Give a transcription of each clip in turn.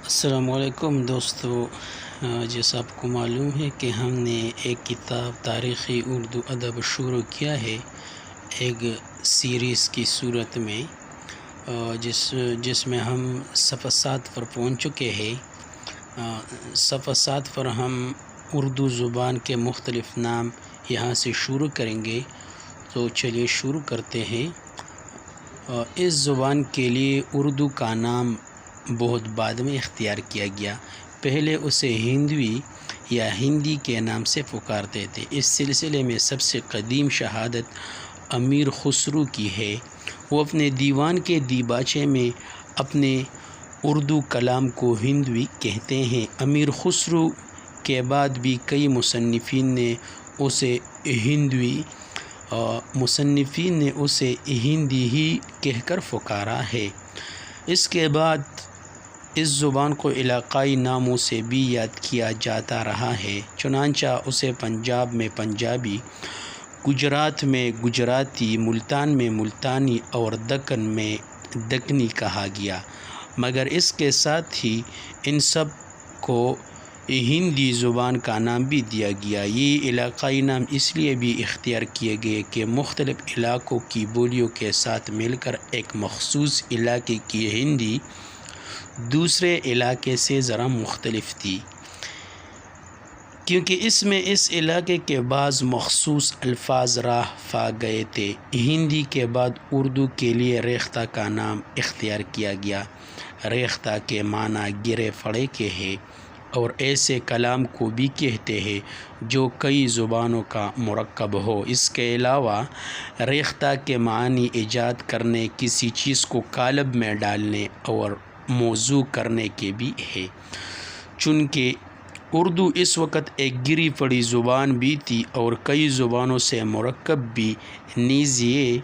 السلام علیکم دوستو، جیسا آپ کو معلوم ہے کہ ہم نے ایک کتاب تاریخی اردو ادب شروع کیا ہے ایک سیریز کی صورت میں، جس میں ہم صفحہ 7 پر پہنچ چکے ہیں۔ صفحہ 7 پر ہم اردو زبان کے مختلف نام یہاں سے شروع کریں گے، تو چلیے شروع کرتے ہیں۔ اس زبان کے لیے اردو کا نام بہت بعد میں اختیار کیا گیا، پہلے اسے ہندوی یا ہندی کے نام سے پکارتے تھے۔ اس سلسلے میں سب سے قدیم شہادت امیر خسرو کی ہے۔ وہ اپنے دیوان کے دیباچے میں اپنے اردو کلام کو ہندوی کہتے ہیں۔ امیر خسرو کے بعد بھی کئی مصنفین نے اسے ہندی ہی کہہ کر پکارا ہے۔ اس کے بعد اس زبان کو علاقائی ناموں سے بھی یاد کیا جاتا رہا ہے، چنانچہ اسے پنجاب میں پنجابی، گجرات میں گجراتی، ملتان میں ملتانی اور دکن میں دکنی کہا گیا، مگر اس کے ساتھ ہی ان سب کو ہندی زبان کا نام بھی دیا گیا۔ یہ علاقائی نام اس لیے بھی اختیار کیے گئے کہ مختلف علاقوں کی بولیوں کے ساتھ مل کر ایک مخصوص علاقے کی ہندی دوسرے علاقے سے ذرا مختلف تھی، کیونکہ اس میں اس علاقے کے بعض مخصوص الفاظ راہ پا گئے تھے۔ ہندی کے بعد اردو کے لیے ریختہ کا نام اختیار کیا گیا۔ ریختہ کے معنی گرے پڑے کے ہے اور ایسے کلام کو بھی کہتے ہیں جو کئی زبانوں کا مرکب ہو۔ اس کے علاوہ ریختہ کے معنی ایجاد کرنے، کسی چیز کو قالب میں ڈالنے اور موضوع کرنے کے بھی ہے۔ چونکہ اردو اس وقت ایک گری پڑی زبان بھی تھی اور کئی زبانوں سے مرکب بھی، نیز یہ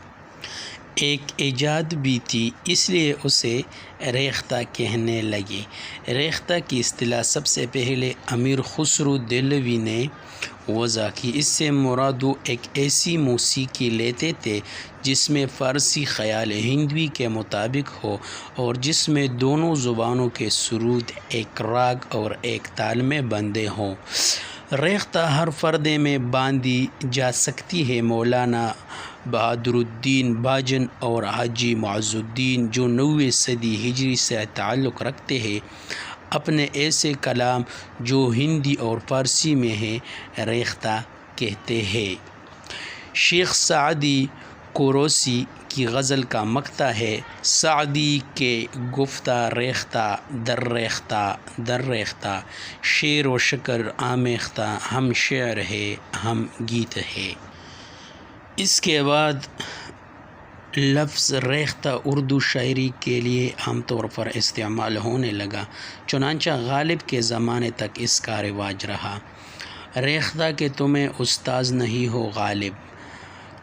ایک ایجاد بھی تھی، اس لیے اسے ریختہ کہنے لگے۔ ریختہ کی اصطلاح سب سے پہلے امیر خسرو دہلوی نے وضع کی۔ اس سے مراد وہ ایک ایسی موسیقی لیتے تھے جس میں فارسی خیال ہندوی کے مطابق ہو اور جس میں دونوں زبانوں کے سرود ایک راگ اور ایک تال میں بندھے ہوں۔ ریختہ ہر پردے میں باندھی جا سکتی ہے۔ مولانا بہادر الدین باجن اور حاجی معز الدین، جو 9ویں صدی ہجری سے تعلق رکھتے ہیں، اپنے ایسے کلام جو ہندی اور فارسی میں ہیں ریختہ کہتے ہیں۔ شیخ سعدی کوروسی کی غزل کا مقطع ہے: سعدی کے گفتہ ریختہ در ریختہ در ریختہ، شعر و شکر آمیختہ، ہم شعر ہے ہم گیت ہے۔ اس کے بعد لفظ ریختہ اردو شاعری کے لیے عام طور پر استعمال ہونے لگا، چنانچہ غالب کے زمانے تک اس کا رواج رہا۔ ریختہ کہ تمہیں استاذ نہیں ہو غالب،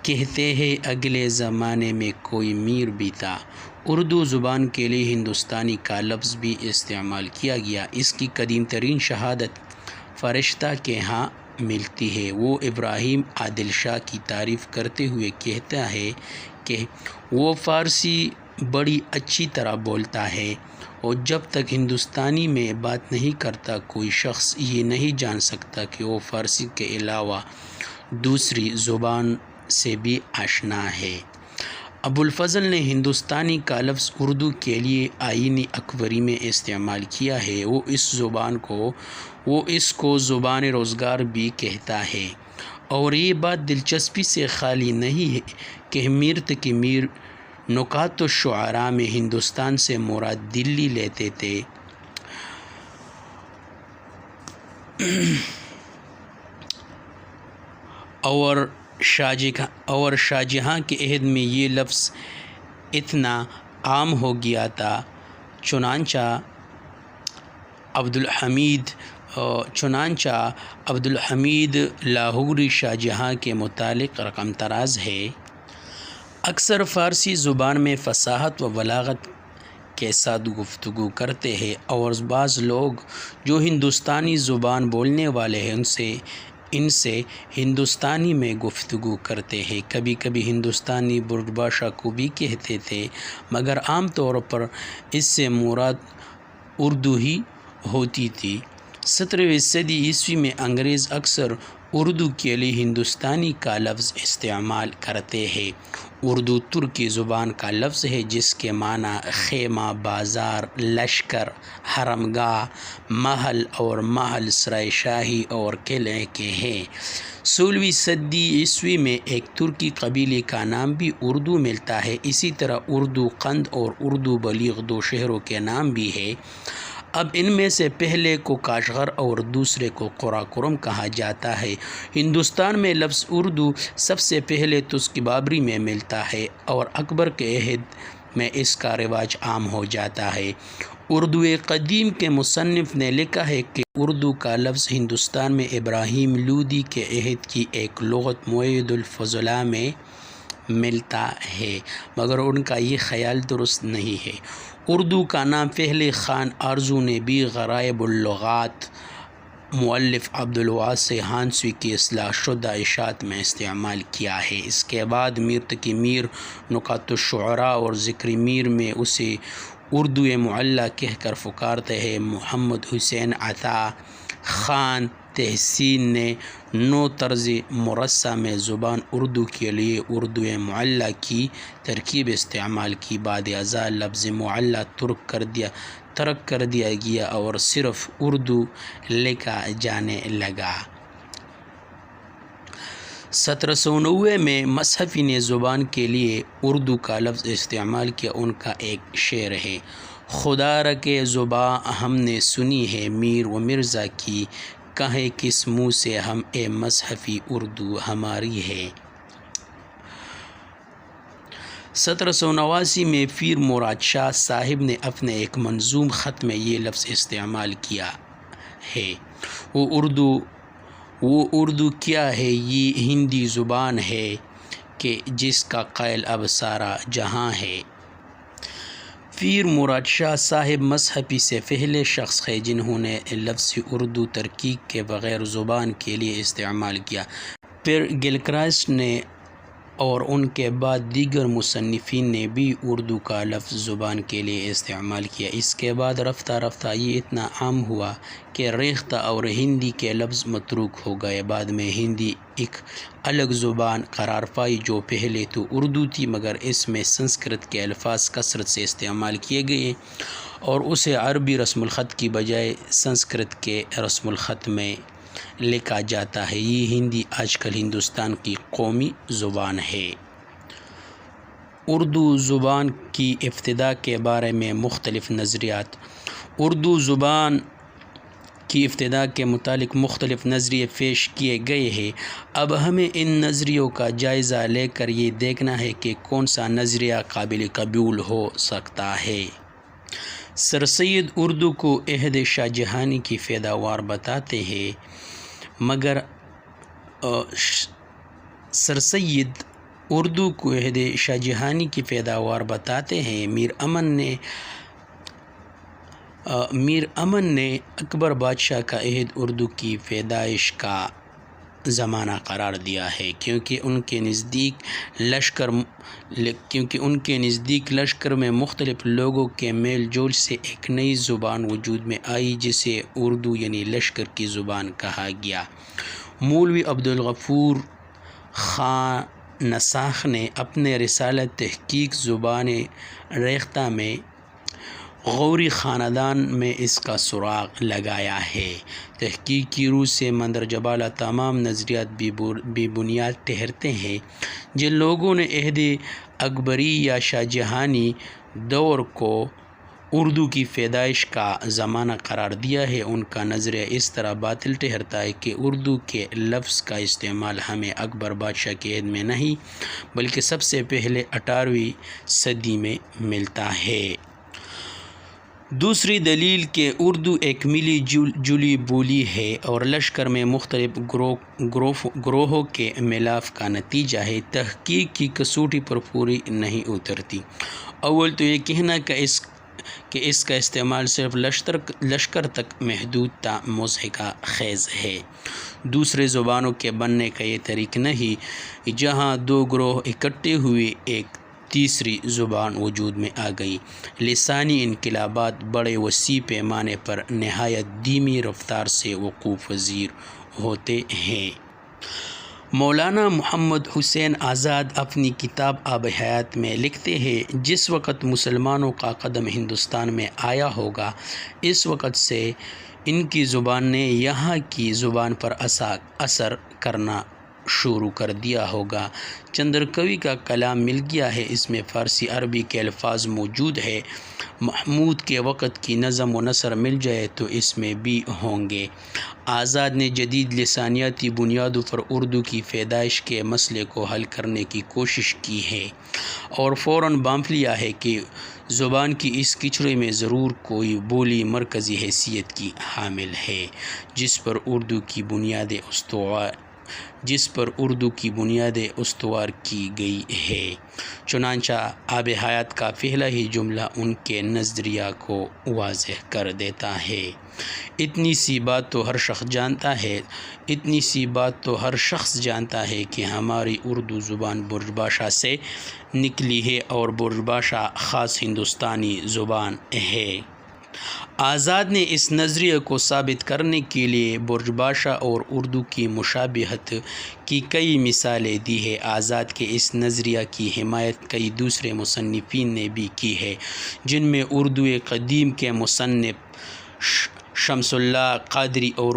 کہتے ہیں اگلے زمانے میں کوئی میر بھی تھا۔ اردو زبان کے لیے ہندوستانی کا لفظ بھی استعمال کیا گیا۔ اس کی قدیم ترین شہادت فرشتہ کے ہاں ملتی ہے۔ وہ ابراہیم عادل شاہ کی تعریف کرتے ہوئے کہتا ہے کہ وہ فارسی بڑی اچھی طرح بولتا ہے اور جب تک ہندوستانی میں بات نہیں کرتا کوئی شخص یہ نہیں جان سکتا کہ وہ فارسی کے علاوہ دوسری زبان سے بھی آشنا ہے۔ ابو الفضل نے ہندوستانی کا لفظ اردو کے لیے آئین اکبری میں استعمال کیا ہے۔ وہ اس کو زبان روزگار بھی کہتا ہے، اور یہ بات دلچسپی سے خالی نہیں ہے کہ میر تقی میر نکات الشعراء میں ہندوستان سے مراد دلی لیتے تھے، اور شاہ جہاں کے عہد میں یہ لفظ اتنا عام ہو گیا تھا، چنانچہ عبدالحمید لاہوری شاہ جہاں کے متعلق رقم طراز ہے: اکثر فارسی زبان میں فصاحت و بلاغت کے ساتھ گفتگو کرتے ہیں، اور بعض لوگ جو ہندوستانی زبان بولنے والے ہیں ان سے ہندوستانی میں گفتگو کرتے ہیں۔ کبھی کبھی ہندوستانی برج بھاشا کو بھی کہتے تھے، مگر عام طور پر اس سے مراد اردو ہی ہوتی تھی۔ 17ویں صدی عیسوی میں انگریز اکثر اردو کے لیے ہندوستانی کا لفظ استعمال کرتے ہیں۔ اردو ترکی زبان کا لفظ ہے جس کے معنی خیمہ، بازار، لشکر، حرمگاہ، محل اور محل سرائے شاہی اور قلعے کے ہیں۔ 16ویں صدی عیسوی میں ایک ترکی قبیلے کا نام بھی اردو ملتا ہے۔ اسی طرح اردو قند اور اردو بلیغ دو شہروں کے نام بھی ہے۔ اب ان میں سے پہلے کو کاشغر اور دوسرے کو قراقرم کہا جاتا ہے۔ ہندوستان میں لفظ اردو سب سے پہلے تسک بابری میں ملتا ہے اور اکبر کے عہد میں اس کا رواج عام ہو جاتا ہے۔ اردو قدیم کے مصنف نے لکھا ہے کہ اردو کا لفظ ہندوستان میں ابراہیم لودھی کے عہد کی ایک لغت معید الفضلاء میں ملتا ہے، مگر ان کا یہ خیال درست نہیں ہے۔ اردو کا نام پہلے خان آرزو نے بھی غرائب اللغات مؤلف عبدالواسع ہانسوی کی اصلاح شدہ اشاعت میں استعمال کیا ہے۔ اس کے بعد میر تقی میر نکات الشعراء اور ذکر میر میں اسے اردو معلیٰ کہہ کر پکارتے ہیں۔ محمد حسین عطا خان تحسین نے نو طرز مرصع میں زبان اردو کے لیے اردو معلیٰ کی ترکیب استعمال کی۔ بعد ازاں لفظ معلیٰ ترک کر دیا گیا اور صرف اردو لکھا جانے لگا۔ 1790 میں مصحفی نے زبان کے لیے اردو کا لفظ استعمال کیا۔ ان کا ایک شعر ہے: خدا رکھے زباں ہم نے سنی ہے میر و مرزا کی، کہیں کس منہ سے ہم اے مصحفی اردو ہماری ہے۔ 1789 میں پیر مراد شاہ صاحب نے اپنے ایک منظوم خط میں یہ لفظ استعمال کیا ہے: وہ اردو کیا ہے، یہ ہندی زبان ہے کہ جس کا قائل اب سارا جہاں ہے۔ پیر مراد شاہ صاحب مصحفی سے پہلے شخص ہیں جنہوں نے لفظ اردو ترکیب کے بغیر زبان کے لیے استعمال کیا۔ پھر گلکرائسٹ نے اور ان کے بعد دیگر مصنفین نے بھی اردو کا لفظ زبان کے لیے استعمال کیا۔ اس کے بعد رفتہ رفتہ یہ اتنا عام ہوا کہ ریختہ اور ہندی کے لفظ متروک ہو گئے۔ بعد میں ہندی ایک الگ زبان قرار پائی جو پہلے تو اردو تھی، مگر اس میں سنسکرت کے الفاظ کثرت سے استعمال کیے گئے اور اسے عربی رسم الخط کی بجائے سنسکرت کے رسم الخط میں لکھا جاتا ہے۔ یہ ہندی آج کل ہندوستان کی قومی زبان ہے۔ اردو زبان کی ابتدا کے بارے میں مختلف نظریات۔ اردو زبان کی ابتدا کے متعلق مختلف نظریے پیش کیے گئے ہیں۔ اب ہمیں ان نظریوں کا جائزہ لے کر یہ دیکھنا ہے کہ کون سا نظریہ قابل قبول ہو سکتا ہے۔ سر سید اردو کو عہد شاہ جہانی کی پیداوار بتاتے ہیں، مگر سر سید اردو کو عہد شاہ جہانی کی پیداوار بتاتے ہیں۔ میر امن نے اکبر بادشاہ کا عہد اردو کی پیدائش کا زمانہ قرار دیا ہے، کیونکہ ان کے نزدیک لشکر میں مختلف لوگوں کے میل جول سے ایک نئی زبان وجود میں آئی جسے اردو یعنی لشکر کی زبان کہا گیا۔ مولوی عبدالغفور خان نساخ نے اپنے رسالہ تحقیق زبان ریختہ میں غوری خاندان میں اس کا سراغ لگایا ہے۔ تحقیق کی روح سے مندرجہ بالا تمام نظریات بے بنیاد ٹھہرتے ہیں۔ جن لوگوں نے عہد اکبری یا شاہ جہانی دور کو اردو کی پیدائش کا زمانہ قرار دیا ہے، ان کا نظریہ اس طرح باطل ٹھہرتا ہے کہ اردو کے لفظ کا استعمال ہمیں اکبر بادشاہ کے عہد میں نہیں بلکہ سب سے پہلے 18ویں صدی میں ملتا ہے۔ دوسری دلیل کہ اردو ایک ملی جلی بولی ہے اور لشکر میں مختلف گروہوں کے میلاپ کا نتیجہ ہے، تحقیق کی کسوٹی پر پوری نہیں اترتی۔ اول تو یہ کہنا کہ اس کا استعمال صرف لشکر تک محدود تا مضحکہ خیز ہے۔ دوسرے زبانوں کے بننے کا یہ طریق نہیں۔ جہاں دو گروہ اکٹھے ہوئے ایک تیسری زبان وجود میں آ گئی۔ لسانی انقلابات بڑے وسیع پیمانے پر نہایت دھیمی رفتار سے وقوع پذیر ہوتے ہیں۔ مولانا محمد حسین آزاد اپنی کتاب آب حیات میں لکھتے ہیں، جس وقت مسلمانوں کا قدم ہندوستان میں آیا ہوگا، اس وقت سے ان کی زبان نے یہاں کی زبان پر اثر کرنا شروع کر دیا ہوگا۔ چندرکوی کا کلام مل گیا ہے، اس میں فارسی عربی کے الفاظ موجود ہے۔ محمود کے وقت کی نظم و نثر مل جائے تو اس میں بھی ہوں گے۔ آزاد نے جدید لسانیاتی بنیادوں پر اردو کی پیدائش کے مسئلے کو حل کرنے کی کوشش کی ہے اور فوراً بانپ لیا ہے کہ زبان کی اس کچرے میں ضرور کوئی بولی مرکزی حیثیت کی حامل ہے جس پر اردو کی بنیادیں استوار کی گئی ہے۔ چنانچہ آب حیات کا پہلا ہی جملہ ان کے نظریہ کو واضح کر دیتا ہے۔ اتنی سی بات تو ہر شخص جانتا ہے کہ ہماری اردو زبان برج بھاشا سے نکلی ہے اور برج بھاشا خاص ہندوستانی زبان ہے۔ آزاد نے اس نظریے کو ثابت کرنے کے لیے برج بھاشا اور اردو کی مشابہت کی کئی مثالیں دی ہیں۔ آزاد کے اس نظریہ کی حمایت کئی دوسرے مصنفین نے بھی کی ہے، جن میں اردو قدیم کے مصنف شمس اللہ قادری اور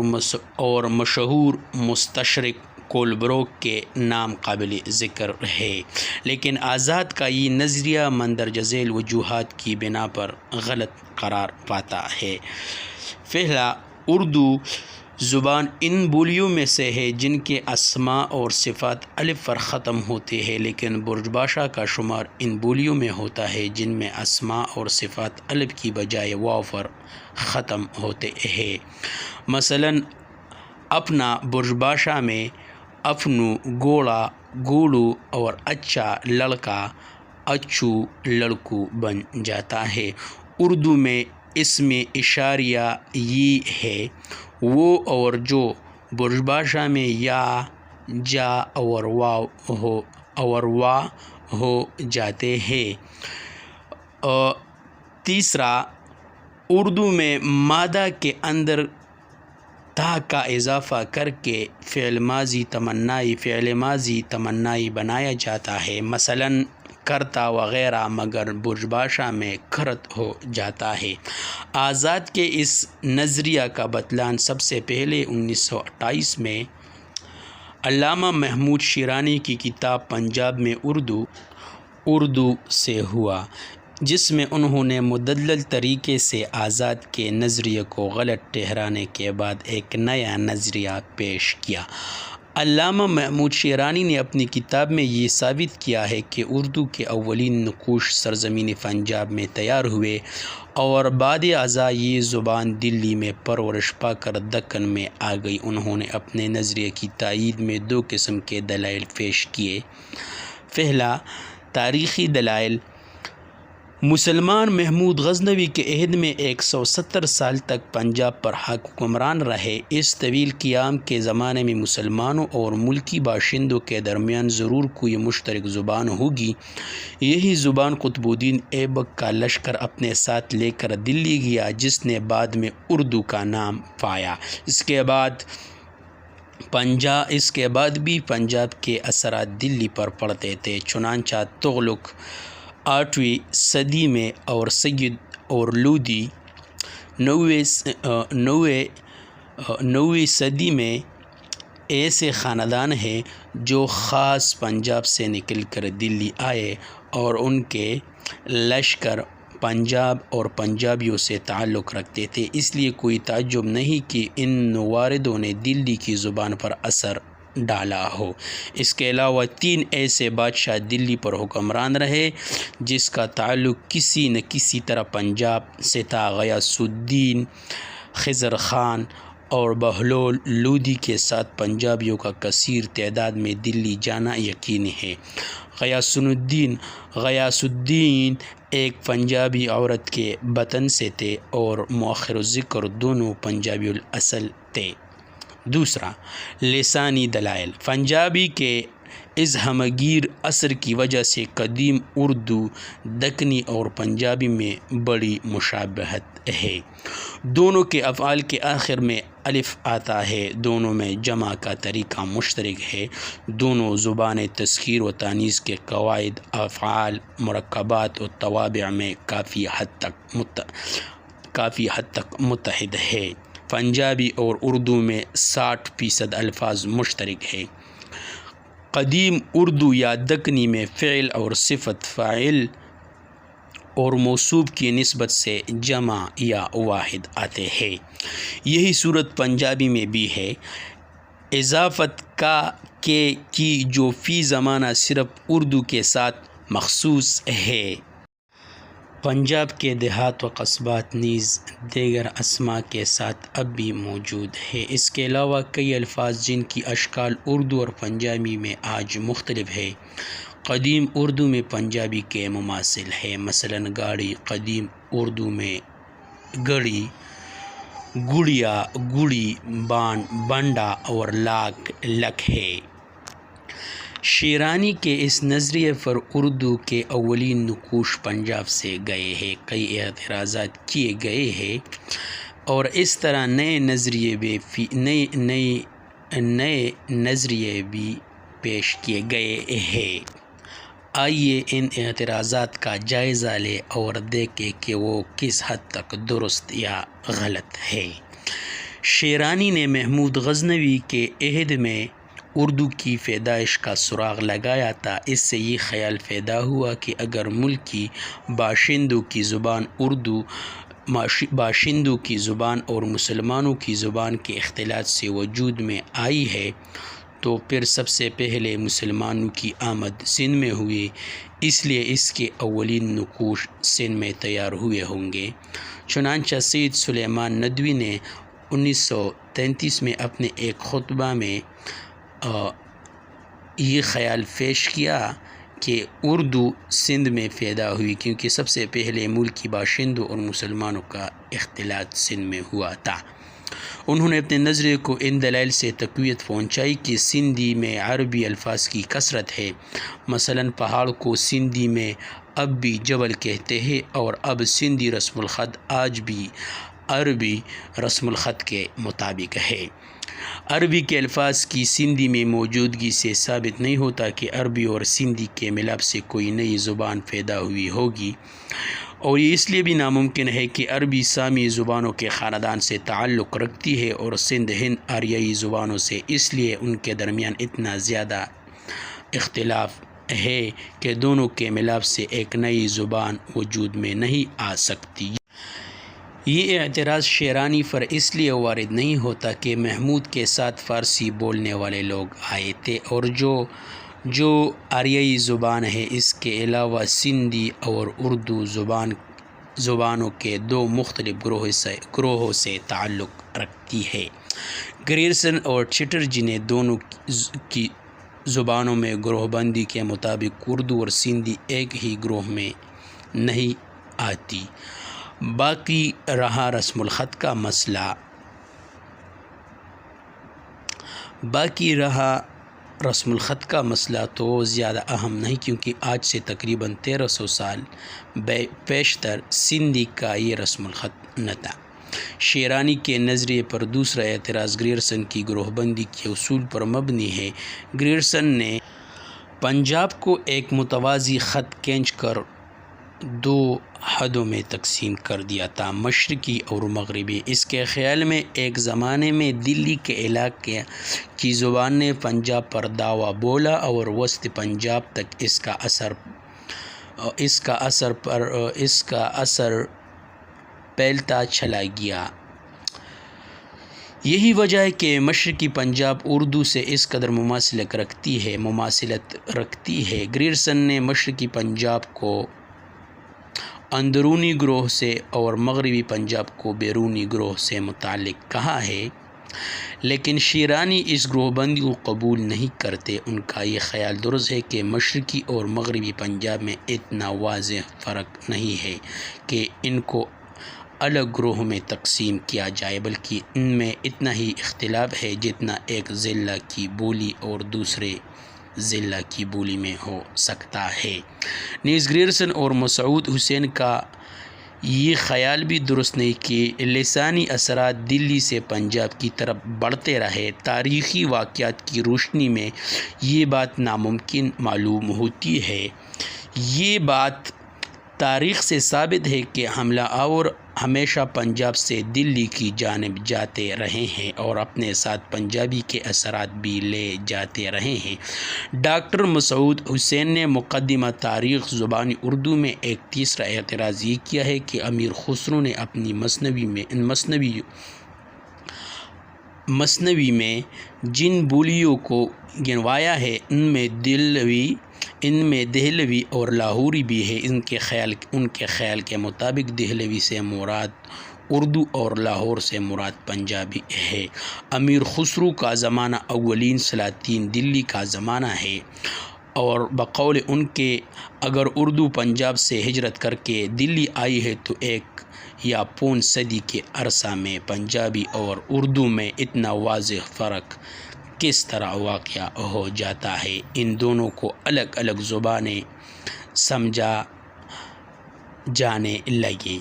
مشہور مستشرق کولبروک کے نام قابل ذکر ہے، لیکن آزاد کا یہ نظریہ مندرجہ ذیل وجوہات کی بنا پر غلط قرار پاتا ہے۔ پہلا، اردو زبان ان بولیوں میں سے ہے جن کے اسماء اور صفات الف پر ختم ہوتے ہیں، لیکن برج بھاشا کا شمار ان بولیوں میں ہوتا ہے جن میں اسماء اور صفات الف کی بجائے واو پر ختم ہوتے ہیں۔ مثلاً اپنا برج بھاشا میں اپنو گھوڑا گھوڑو اور اچھا لڑکا اچھو لڑکو بن جاتا ہے۔ اردو میں اسم اشاریہ یہ ہے، وہ اور جو برج بھاشا میں یا جا اور وا ہو جاتے ہیں۔ تیسرا، اردو میں مادہ کے اندر تا کا اضافہ کر کے فعل ماضی تمنائی بنایا جاتا ہے، مثلاً کرتا وغیرہ، مگر برج بھاشا میں کرت ہو جاتا ہے۔ آزاد کے اس نظریہ کا بطلان سب سے پہلے 1928 میں علامہ محمود شیرانی کی کتاب پنجاب میں اردو سے ہوا، جس میں انہوں نے مدلل طریقے سے آزاد کے نظریے کو غلط ٹھہرانے کے بعد ایک نیا نظریہ پیش کیا۔ علامہ محمود شیرانی نے اپنی کتاب میں یہ ثابت کیا ہے کہ اردو کے اولین نقوش سرزمین پنجاب میں تیار ہوئے اور بعد ازاں یہ زبان دلی میں پرورش پا کر دکن میں آ گئی۔ انہوں نے اپنے نظریے کی تائید میں دو قسم کے دلائل پیش کیے۔ پہلا، تاریخی دلائل۔ مسلمان محمود غزنوی کے عہد میں 170 سال تک پنجاب پر حکمران رہے۔ اس طویل قیام کے زمانے میں مسلمانوں اور ملکی باشندوں کے درمیان ضرور کوئی مشترک زبان ہوگی۔ یہی زبان قطب الدین ایبک کا لشکر اپنے ساتھ لے کر دلی گیا، جس نے بعد میں اردو کا نام پایا۔ اس کے بعد بھی پنجاب کے اثرات دلی پر پڑتے تھے، چنانچہ تغلق 8ویں صدی میں اور سید اور لودھی 9ویں صدی میں ایسے خاندان ہیں جو خاص پنجاب سے نکل کر دلی آئے اور ان کے لشکر پنجاب اور پنجابیوں سے تعلق رکھتے تھے۔ اس لیے کوئی تعجب نہیں کہ ان نواردوں نے دلی کی زبان پر اثر ڈالا ہو۔ اس کے علاوہ 3 ایسے بادشاہ دلی پر حکمران رہے جس کا تعلق کسی نہ کسی طرح پنجاب سے تھا۔ غیاث الدین، خضر خان اور بہلول لودھی کے ساتھ پنجابیوں کا کثیر تعداد میں دلی جانا یقینی ہے۔ غیاث الدین ایک پنجابی عورت کے بطن سے تھے اور مؤخر الذکر دونوں پنجابی الاصل تھے۔ دوسرا، لسانی دلائل۔ پنجابی کے اس ہمگیر اثر کی وجہ سے قدیم اردو دکنی اور پنجابی میں بڑی مشابہت ہے۔ دونوں کے افعال کے آخر میں الف آتا ہے، دونوں میں جمع کا طریقہ مشترک ہے۔ دونوں زبانیں تذکیر و تانیث کے قواعد، افعال، مرکبات و توابع میں کافی حد تک متحد ہے۔ پنجابی اور اردو میں 60% الفاظ مشترک ہیں۔ قدیم اردو یا دکنی میں فعل اور صفت، فاعل اور موصوف کی نسبت سے جمع یا واحد آتے ہیں۔ یہی صورت پنجابی میں بھی ہے۔ اضافت کا کے کی جو فی زمانہ صرف اردو کے ساتھ مخصوص ہے۔ پنجاب کے دیہات و قصبات نیز دیگر اسماء کے ساتھ اب بھی موجود ہے۔ اس کے علاوہ کئی الفاظ جن کی اشکال اردو اور پنجابی میں آج مختلف ہے، قدیم اردو میں پنجابی کے مماثل ہے۔ مثلاً گاڑی قدیم اردو میں گڑی، گڑیا، گڑی، بانڈا اور لاکھ، لکھ ہے۔ شیرانی کے اس نظریے پر اردو کے اولین نقوش پنجاب سے گئے ہیں۔ کئی اعتراضات کیے گئے ہیں اور اس طرح نئے نظریے بھی پیش کیے گئے ہیں۔ آئیے ان اعتراضات کا جائزہ لیں اور دیکھیں کہ وہ کس حد تک درست یا غلط ہے۔ شیرانی نے محمود غزنوی کے عہد میں اردو کی پیدائش کا سراغ لگایا تھا۔ اس سے یہ خیال پیدا ہوا کہ اگر ملک کی باشندوں کی زبان اردو باشندوں کی زبان اور مسلمانوں کی زبان کے اختلاط سے وجود میں آئی ہے تو پھر سب سے پہلے مسلمانوں کی آمد سندھ میں ہوئی، اس لیے اس کے اولین نقوش سندھ میں تیار ہوئے ہوں گے۔ چنانچہ سید سلیمان ندوی نے 1933 میں اپنے ایک خطبہ میں یہ خیال پیش کیا کہ اردو سندھ میں پیدا ہوئی کیونکہ سب سے پہلے ملکی باشندوں اور مسلمانوں کا اختلاط سندھ میں ہوا تھا۔ انہوں نے اپنے نظریے کو ان دلائل سے تقویت پہنچائی کہ سندھی میں عربی الفاظ کی کثرت ہے۔ مثلاً پہاڑ کو سندھی میں اب بھی جبل کہتے ہیں اور اب سندھی رسم الخط آج بھی عربی رسم الخط کے مطابق ہے۔ عربی کے الفاظ کی سندھی میں موجودگی سے ثابت نہیں ہوتا کہ عربی اور سندھی کے ملاپ سے کوئی نئی زبان پیدا ہوئی ہوگی، اور یہ اس لیے بھی ناممکن ہے کہ عربی سامی زبانوں کے خاندان سے تعلق رکھتی ہے اور سندھ ہند آریائی زبانوں سے، اس لیے ان کے درمیان اتنا زیادہ اختلاف ہے کہ دونوں کے ملاپ سے ایک نئی زبان وجود میں نہیں آ سکتی۔ یہ اعتراض شیرانی پر اس لیے وارد نہیں ہوتا کہ محمود کے ساتھ فارسی بولنے والے لوگ آئے تھے اور جو آریائی زبان ہے اس کے علاوہ سندھی اور اردو زبانوں کے دو مختلف گروہوں سے تعلق رکھتی ہے۔ گریرسن اور چٹرجی نے دونوں کی زبانوں میں گروہ بندی کے مطابق اردو اور سندھی ایک ہی گروہ میں نہیں آتی۔ باقی رہا رسم الخط کا مسئلہ تو زیادہ اہم نہیں، کیونکہ آج سے تقریباً 1300 سال پیشتر سندھی کا یہ رسم الخط نہ تھا۔ شیرانی کے نظریے پر دوسرا اعتراض گریرسن کی گروہ بندی کے اصول پر مبنی ہے۔ گریرسن نے پنجاب کو ایک متوازی خط کھینچ کر دو حدوں میں تقسیم کر دیا تھا، مشرقی اور مغربی۔ اس کے خیال میں ایک زمانے میں دلی کے علاقے کی زبان نے پنجاب پر دعویٰ بولا اور وسط پنجاب تک اس کا اثر پھیلتا چلا گیا۔ یہی وجہ ہے کہ مشرقی پنجاب اردو سے اس قدر مماثلت رکھتی ہے۔ گریرسن نے مشرقی پنجاب کو اندرونی گروہ سے اور مغربی پنجاب کو بیرونی گروہ سے متعلق کہا ہے، لیکن شیرانی اس گروہ بندی کو قبول نہیں کرتے۔ ان کا یہ خیال درست ہے کہ مشرقی اور مغربی پنجاب میں اتنا واضح فرق نہیں ہے کہ ان کو الگ گروہ میں تقسیم کیا جائے، بلکہ ان میں اتنا ہی اختلاف ہے جتنا ایک ضلع کی بولی اور دوسرے ضلع کی بولی میں ہو سکتا ہے۔ نیز گریرسن اور مسعود حسین کا یہ خیال بھی درست نہیں کہ لسانی اثرات دلی سے پنجاب کی طرف بڑھتے رہے۔ تاریخی واقعات کی روشنی میں یہ بات ناممکن معلوم ہوتی ہے۔ یہ بات تاریخ سے ثابت ہے کہ حملہ آور ہمیشہ پنجاب سے دلی کی جانب جاتے رہے ہیں اور اپنے ساتھ پنجابی کے اثرات بھی لے جاتے رہے ہیں۔ ڈاکٹر مسعود حسین نے مقدمہ تاریخ زبانی اردو میں ایک تیسرا اعتراض یہ کیا ہے کہ امیر خسرو نے اپنی مثنوی میں جن بولیوں کو گنوایا ہے ان میں دہلوی اور لاہوری بھی ہے۔ ان کے خیال کے مطابق دہلوی سے مراد اردو اور لاہور سے مراد پنجابی ہے۔ امیر خسرو کا زمانہ اولین سلاطین دلی کا زمانہ ہے اور بقول ان کے اگر اردو پنجاب سے ہجرت کر کے دلی آئی ہے تو 1 یا پون صدی کے عرصہ میں پنجابی اور اردو میں اتنا واضح فرق کس طرح واقع ہو جاتا ہے؟ ان دونوں کو الگ الگ زبانیں سمجھا جانے لگی۔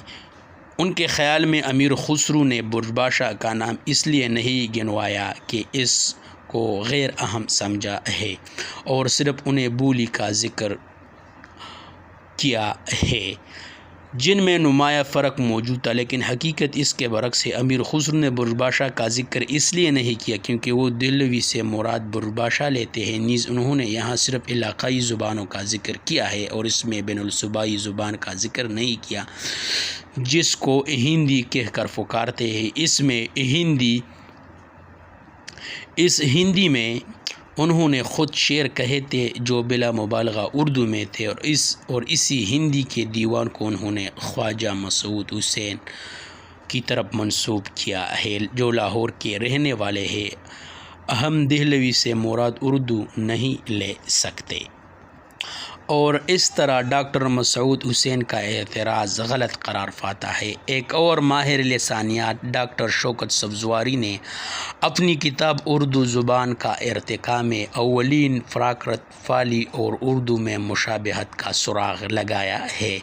ان کے خیال میں امیر خسرو نے برج بادشاہ کا نام اس لیے نہیں گنوایا کہ اس کو غیر اہم سمجھا ہے اور صرف انہیں بولی کا ذکر کیا ہے جن میں نمایاں فرق موجود تھا، لیکن حقیقت اس کے برعکس ہے۔ امیر خسرو نے برج بادشاہ کا ذکر اس لیے نہیں کیا کیونکہ وہ دہلوی سے مراد برج بادشاہ لیتے ہیں، نیز انہوں نے یہاں صرف علاقائی زبانوں کا ذکر کیا ہے اور اس میں بین الصوبائی زبان کا ذکر نہیں کیا جس کو ہندی کہہ کر پکارتے ہیں۔ اس ہندی میں انہوں نے خود شعر کہے تھے جو بلا مبالغہ اردو میں تھے اور اسی ہندی کے دیوان کو انہوں نے خواجہ مسعود حسین کی طرف منسوب کیا ہے جو لاہور کے رہنے والے ہیں۔ ہم دہلوی سے مراد اردو نہیں لے سکتے۔ اور اس طرح ڈاکٹر مسعود حسین کا اعتراض غلط قرار پاتا ہے۔ ایک اور ماہر لسانیات ڈاکٹر شوکت سبزواری نے اپنی کتاب اردو زبان کا ارتقاء میں اولین پراکرت فالی اور اردو میں مشابہت کا سراغ لگایا ہے،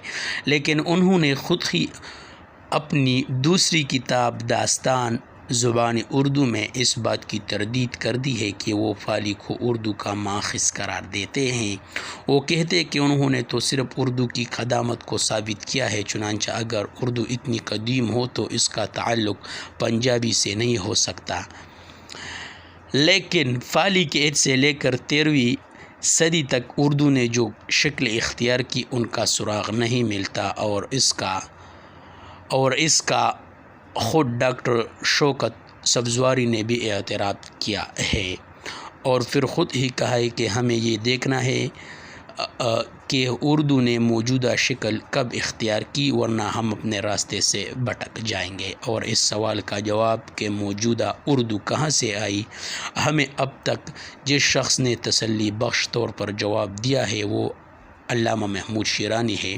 لیکن انہوں نے خود ہی اپنی دوسری کتاب داستان زبانی اردو میں اس بات کی تردید کر دی ہے کہ وہ فالی کو اردو کا ماخذ قرار دیتے ہیں۔ وہ کہتے ہیں کہ انہوں نے تو صرف اردو کی قدامت کو ثابت کیا ہے، چنانچہ اگر اردو اتنی قدیم ہو تو اس کا تعلق پنجابی سے نہیں ہو سکتا، لیکن فالی کے عہد سے لے کر 13ویں صدی تک اردو نے جو شکل اختیار کی ان کا سراغ نہیں ملتا اور اس کا خود ڈاکٹر شوکت سبزواری نے بھی اعتراف کیا ہے اور پھر خود ہی کہا ہے کہ ہمیں یہ دیکھنا ہے کہ اردو نے موجودہ شکل کب اختیار کی، ورنہ ہم اپنے راستے سے بھٹک جائیں گے۔ اور اس سوال کا جواب کہ موجودہ اردو کہاں سے آئی، ہمیں اب تک جس شخص نے تسلی بخش طور پر جواب دیا ہے وہ علامہ محمود شیرانی ہے۔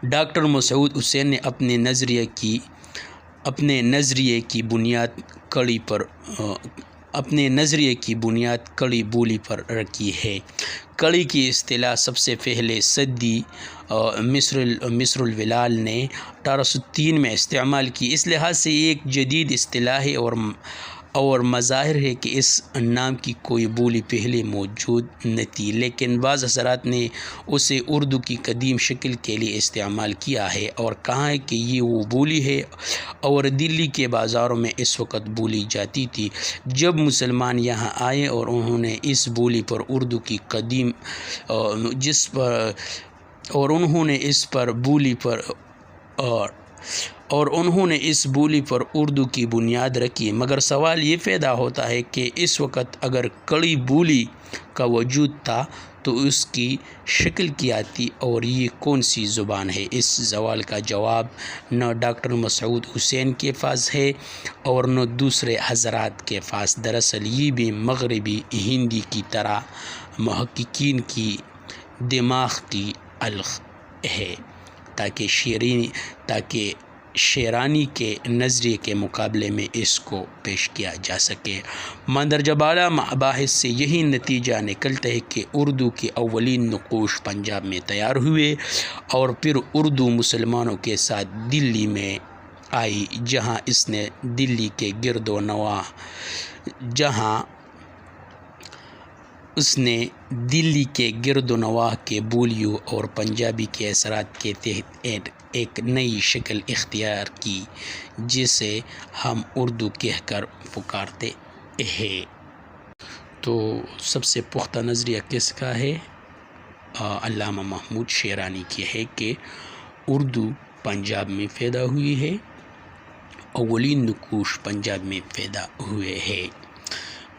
ڈاکٹر مسعود حسین نے اپنے نظریے کی بنیاد کڑی بولی پر رکھی ہے۔ کڑی کی اصطلاح سب سے پہلے سدی مصر الولال نے 1803 میں استعمال کی۔ اس لحاظ سے یہ ایک جدید اصطلاح ہے اور مظاہر ہے کہ اس نام کی کوئی بولی پہلے موجود نہ تھی، لیکن بعض حضرات نے اسے اردو کی قدیم شکل کے لیے استعمال کیا ہے اور کہا ہے کہ یہ وہ بولی ہے اور دلی کے بازاروں میں اس وقت بولی جاتی تھی۔ جب مسلمان یہاں آئے اور انہوں نے اس بولی پر اردو کی قدیم انہوں نے اس بولی پر اردو کی بنیاد رکھی، مگر سوال یہ پیدا ہوتا ہے کہ اس وقت اگر کڑی بولی کا وجود تھا تو اس کی شکل کیا تھی اور یہ کون سی زبان ہے؟ اس سوال کا جواب نہ ڈاکٹر مسعود حسین کے پاس ہے اور نہ دوسرے حضرات کے پاس۔ دراصل یہ بھی مغربی ہندی کی طرح محققین کی دماغ کی الخ ہے، تاکہ شیرانی کے نظریے کے مقابلے میں اس کو پیش کیا جا سکے۔ مندرجہ بالا مباحث سے یہی نتیجہ نکلتا ہے کہ اردو کے اولین نقوش پنجاب میں تیار ہوئے اور پھر اردو مسلمانوں کے ساتھ دلی میں آئی، جہاں اس نے دلی کے گرد و نواح کے بولیوں اور پنجابی کے اثرات کے تحت ایک نئی شکل اختیار کی، جسے ہم اردو کہہ کر پکارتے ہیں۔ تو سب سے پختہ نظریہ کس کا ہے؟ علامہ محمود شیرانی کی ہے کہ اردو پنجاب میں پیدا ہوئی ہے، اولین نقوش پنجاب میں پیدا ہوئے ہیں۔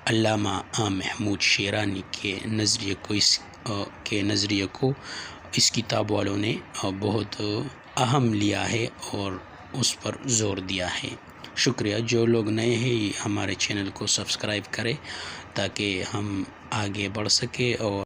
علامہ محمود شیرانی کے نظریے کو اس کتاب والوں نے بہت اہم لیا ہے اور اس پر زور دیا ہے۔ شکریہ۔ جو لوگ نئے ہیں ہمارے چینل کو سبسکرائب کریں تاکہ ہم آگے بڑھ سکیں اور